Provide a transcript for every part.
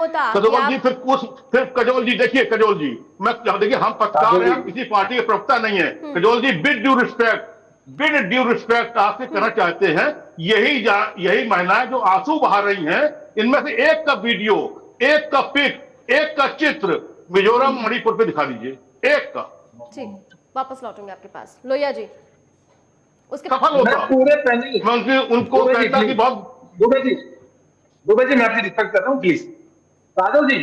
Cajole जी फिर cajole जी देखिए, cajole जी देखिए हम पत्रकार हैं, हम किसी पार्टी के प्रवक्ता नहीं है। Kajol ji with due respect आपसे कहना चाहते हैं, यही महिलाएं जो आंसू बहा रही हैं, इनमें से एक का वीडियो, एक का पिक, एक का चित्र मिजोरम मणिपुर पे दिखा दीजिए, एक का। जी वापस लौटूंगे आपके पास लोहिया जी। उसके सफल होता पूरे पैनल उनको कहता कि बहुत दुबे जी मैं आपकी रिस्पेक्ट कर रहा हूँ प्लीज। राघव जी,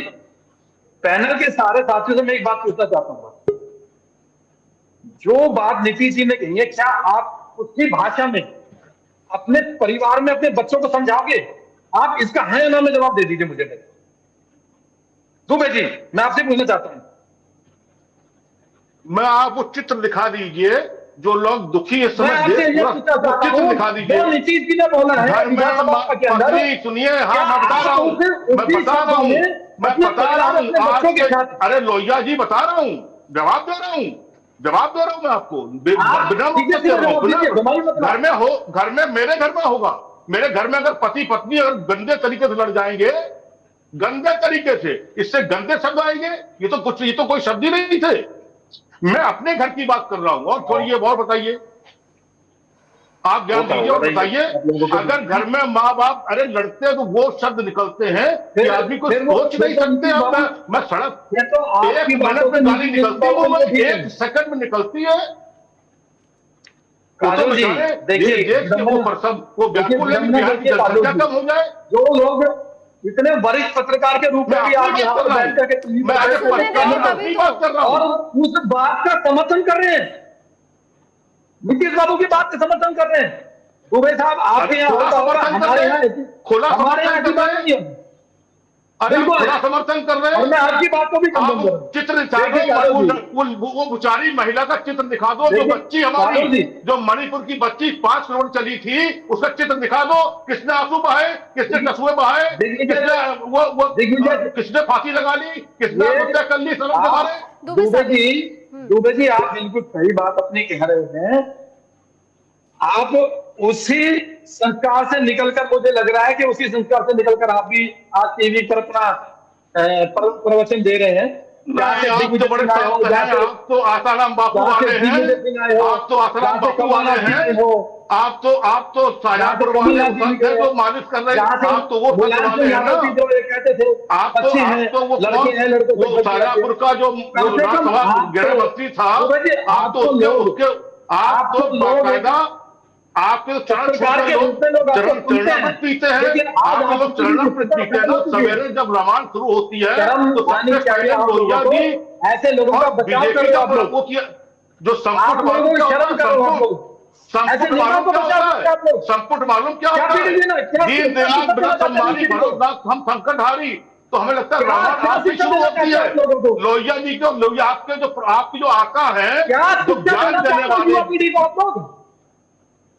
पैनल के सारे साथियों से मैं एक बात पूछना चाहता हूँ, जो बात नीतीश जी ने कही है, क्या आप उसकी भाषा में अपने परिवार में अपने बच्चों को समझाओगे? आप इसका है ना में जवाब दे दीजिए मुझे। दुबे जी मैं आपसे पूछना चाहता हूँ, मैं आपको चित्र दिखा दीजिए, जो लोग दुखी इस समय चित्र दिखा दीजिए। नीतीश जी ने बोला है सुनिए, हाँ मैं बता रहा हूँ, मैं बता रहा हूँ, अरे लोहिया जी बता रहा हूँ, जवाब दे रहा हूँ मैं आपको, घर में मेरे घर में होगा, मेरे घर में अगर पति पत्नी अगर गंदे तरीके से लड़ जाएंगे, गंदे तरीके से, इससे गंदे शब्द आएंगे, ये तो कोई शब्द ही नहीं थे। मैं अपने घर की बात कर रहा हूं। और छोड़िए, और बताइए, आप ज्ञान दीजिए और बताइए, अगर घर में माँ बाप अरे लड़ते हैं तो वो शब्द निकलते हैं कि आदमी को सोच नहीं सकते। मैं सड़क 1 मिनट में गाली निकलती है, वो 1 सेकंड में निकलती है। देखिए वो व्याकुल है, बिहार की जनसंख्या कम हो जाए। जो लोग इतने वरिष्ठ पत्रकार के रूप में भी आप यहाँ पर बैठ करके और उस बात का समर्थन कर रहे हैं, नीतीश बाबू की बात का समर्थन कर रहे हैं। दुबे साहब आपके यहाँ हमारे यहाँ ऐसी बात नहीं है। अरे खुला समर्थन कर रहे हैं, और मैं आपकी बात को भी चित्र दिखा दो, वो बेचारी महिला का चित्र दिखा दो, जो बच्ची हमारी, जो मणिपुर की बच्ची 5 करोड़ चली थी, उसका चित्र दिखा दो। किसने आंसू बहाए, किसने कसूए बहाए, किसने फांसी लगा ली, किसने हत्या कर ली सड़क के बारे। दुबे जी आप बिल्कुल सही बात अपनी कह रहे हैं। आप उसी संस्कार से निकलकर, मुझे लग रहा है कि उसी संस्कार से निकलकर आप भी आज टीवी पर अपना प्रवचन दे रहे हैं। आप तो बड़े आप तो आसाराम बापू वाले हैं, आप तो आसाराम बापू वाले हैं, आप तो शाहजहांपुर वाले तो मालिश कर रहे हैं, आप तो वो वाले हैं ना। आप तो वो शाहजहांपुर का जो गृह मंत्री था, आप तो उसके आप तो बाकायदा आपके चरण पीते हैं, आपके लोग चरण पीते हैं ना। सवेरे जब रामायण शुरू होती है तो सबसे पहले लोहिया जी ऐसे लोगों का बीजेपी का वो किया, जो संपुट मालूम क्या होता है, दीन दयाल बिना सम्मानी भरोदास हम संकट हारी। तो हमें लगता है रामायण आपकी शुरू होती है लोहिया जी को। लोहिया आपके जो आका है, जो ज्ञान देने वाले,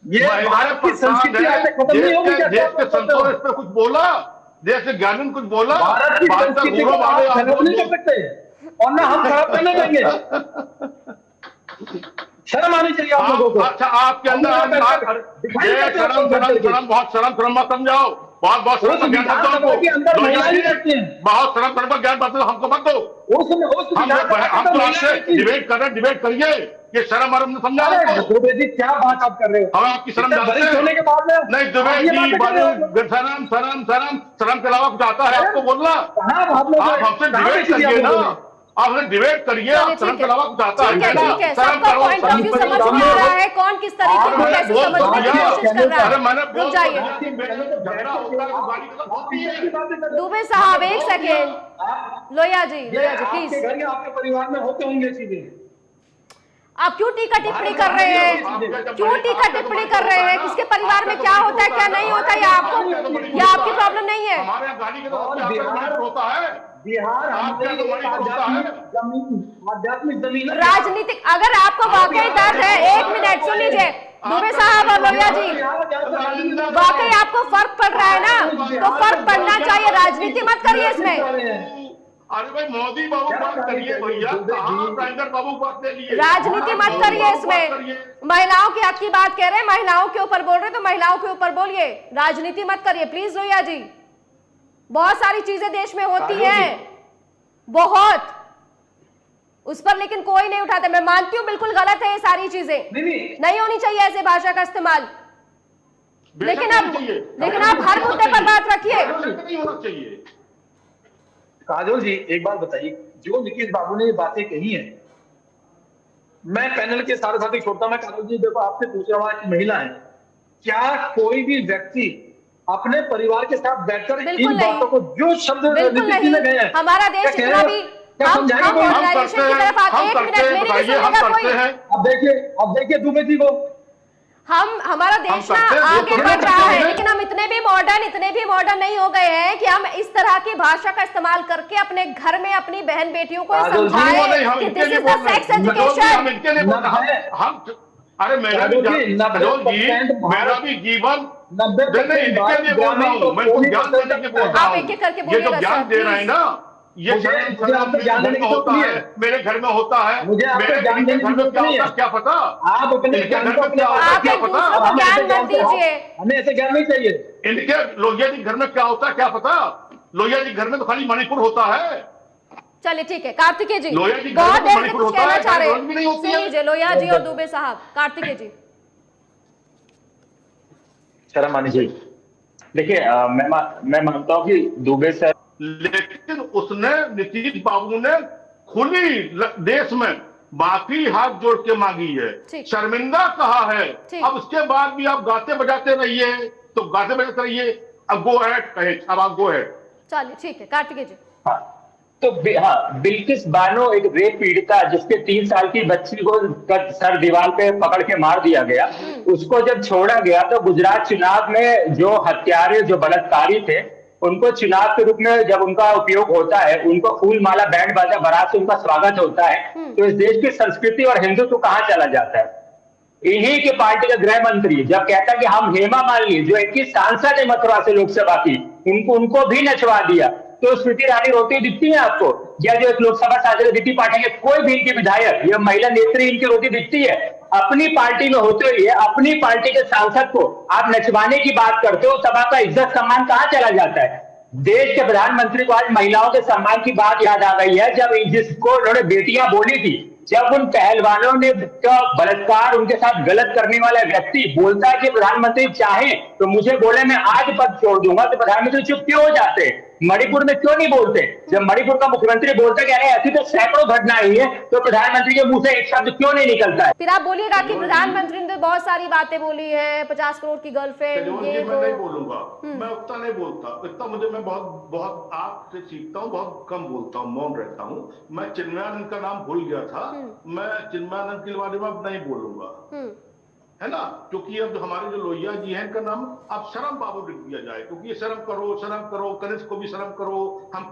ये भारत की संस्कृति ऐसे खत्म नहीं होगी क्या? देश के संतों ने इस पे कुछ बोला, देश के ज्ञानी कुछ बोला, भारत की संस्कृति को आप खराब नहीं कर सकते और ना हम खराब करने देंगे। शर्म आनी चाहिए आप लोगों को। अच्छा, आपके अंदर शर्म, बहुत शर्म मत समझाओ, बहुत शर्म का ज्ञान मत दो, बहुत शर्म का ज्ञान मत दो, हमको मत दो। हम तो आपसे डिबेट कर रहे हैं, डिबेट करिए, ये शर्म आरम समझा रहे हैं। दुबे जी क्या बात आप कर रहे हो? हम आपकी शर्म होने के बाद नहीं, दुबे जी शर्म के अलावा कुछ आता है आपको बोलना? आप हमसे डिबेट करिए ना, आपने डिबेट करिए, आप शर्म के अलावा कुछ आता है? सबका पॉइंट ऑफ व्यू समझ में आ रहा है, कौन किस तरीके को कैसे समझने की कोशिश कर रहा है। रुक जाइए दुबे साहब, 1 सेकेंड। लोहिया जी प्लीज। आपके परिवार में होते होंगे चीजें, आप क्यों टीका टिप्पणी कर रहे हैं? क्यों टीका टिप्पणी कर रहे हैं? किसके परिवार में क्या होता है क्या नहीं होता, या आपकी प्रॉब्लम नहीं है? बिहार आध्यात्मिक जमीन, राजनीतिक, अगर आपको वाकई दर्द है, 1 मिनट सुन लीजिए दुबे साहब और लोहिया जी, वाकई आपको फर्क पड़ रहा है ना, तो फर्क पड़ना चाहिए, राजनीति मत करिए इसमें। अरे भाई मोदी बाबू बात करिए भैया, बाबू बात ले लिए, राजनीति मत करिए इसमें। महिलाओं के हक की बात कह रहे हैं, महिलाओं के ऊपर बोल रहे हैं तो महिलाओं के ऊपर बोलिए, राजनीति मत करिए प्लीज। लोहिया जी बहुत सारी चीजें देश में होती काजल हैं, बहुत, उस पर लेकिन कोई नहीं उठाता। मैं मानती हूँ बिल्कुल गलत है ये सारी चीजें, नहीं होनी चाहिए ऐसे भाषा का इस्तेमाल, लेकिन आप हर मुद्दे पर बात रखिए। नहीं होना चाहिए। काजोल जी एक बात बताइए, जो नीतीश बाबू ने ये बातें कही हैं, मैं पैनल के सारे साथी छोड़ता, मैं काजोल जी देखो आपसे पूछ रहा हूँ, महिला है, क्या कोई भी व्यक्ति अपने परिवार के साथ बैठकर इन बातों को, जो शब्द नीतीश जी ने कहे हैं, हमारा देश इतना भी हम मॉडर्नाइजेशन की तरफ आते हैं। एक मिनट, मेरी भी सुनिएगा कोई। अब देखिए दुबे जी को, हमारा देश ना आगे बढ़ रहा है, लेकिन हम इतने भी मॉडर्न नहीं हो गए हैं कि हम इस तरह की भाषा का इस्तेमाल करके अपने घर में अपनी बहन बेटियों को समझाएं कि this is the sex education. अरे मेरा भी जीवन, आप एक एक करके ये जो ज्ञान दे रहे हैं ना, ये होता है, मेरे घर में होता है, मेरे घर में क्या होता है क्या पता, आप अपने घर में क्या होता है क्या पता, ज्ञान मत दीजिए, हमें ऐसे ज्ञान नहीं चाहिए। इनके लोहिया जी घर में क्या होता है क्या पता, लोहिया जी घर में तो खाली मणिपुर होता है। चलिए ठीक है, कार्तिकेय जी लोहिया जी बहुत देर से मणिपुर कुछ होता कहना है, चाह रहे रोज भी नहीं हैं, होती सुन है। लीजिए लोहिया जी और दुबे साहब। कार्तिकेय जी शर्मा जी, देखिए मैं मानता हूँ कि दुबे सर, लेकिन उसने, नीतीश बाबू ने खुली देश में माफी हाथ जोड़ के मांगी है, शर्मिंदा कहा है। अब उसके बाद भी आप गाते बजाते रहिए, तो गाते बजाते रहिए, अब गो अहेड कहे, अब आप गो अहेड। चलिए ठीक है कार्तिकेय जी। हाँ तो हाँ, बिल्किस बानो एक रेप पीड़िता जिसके 3 साल की बच्ची को सर दीवार पे पकड़ के मार दिया गया, उसको जब छोड़ा गया तो गुजरात चुनाव में जो हत्यारे, जो बलात्कारी थे, उनको चुनाव के रूप में जब उनका उपयोग होता है, उनको फूल माला बैंड बाजा बारात से उनका स्वागत होता है, तो इस देश की संस्कृति और हिंदुत्व कहाँ चला जाता है। इन्हीं के पार्टी का गृह मंत्री जब कहता है कि हम हेमा मालिनी, जो इनकी सांसद है मथुरा से लोकसभा की, उनको भी नचवा दिया, तो स्मृति ईरानी रोती दिखती है आपको, या जो एक लोकसभा सांसद दीदी पाठक है, कोई भी इनके विधायक या महिला नेत्री इनकी रोती दिखती है? अपनी पार्टी में होते हुए अपनी पार्टी के सांसद को आप नचवाने की बात करते हो, तब आपका इज्जत सम्मान कहाँ चला जाता है? देश के प्रधानमंत्री को आज महिलाओं के सम्मान की बात याद आ गई है, जब जिसको उन्होंने बेटियां बोली थी, जब उन पहलवानों ने बलात्कार, उनके साथ गलत करने वाला व्यक्ति बोलता है कि प्रधानमंत्री चाहे तो मुझे बोले मैं आज पद छोड़ दूंगा, तो प्रधानमंत्री चुप क्यों हो जाते? मणिपुर में क्यों नहीं बोलते? जब मणिपुर का मुख्यमंत्री बोलता है कि ऐसी तो सैकड़ों घटनाएं हुई है, तो प्रधानमंत्री के मुंह से एक शब्द क्यों नहीं निकलता है? फिर आप बोलिएगा कि प्रधानमंत्री ने बहुत सारी बातें बोली है, 50 करोड़ की गर्लफ्रेंड, ये मैं नहीं बोलूंगा, मैं उतना नहीं बोलता, इतना मुझे, मैं बहुत आपसे सीखता हूँ, बहुत कम बोलता हूँ, मौन रहता हूँ। मैं चिन्मयानंद का नाम भूल गया था, मैं चिन्मयानंद के बारे में अब नहीं बोलूंगा, है ना, क्योंकि अब हमारे जो लोहिया जी हैं, इनका नाम अब शर्म बाबू लिख दिया जाए, क्योंकि ये शर्म करो, कनिष्ठ को भी शर्म करो, हम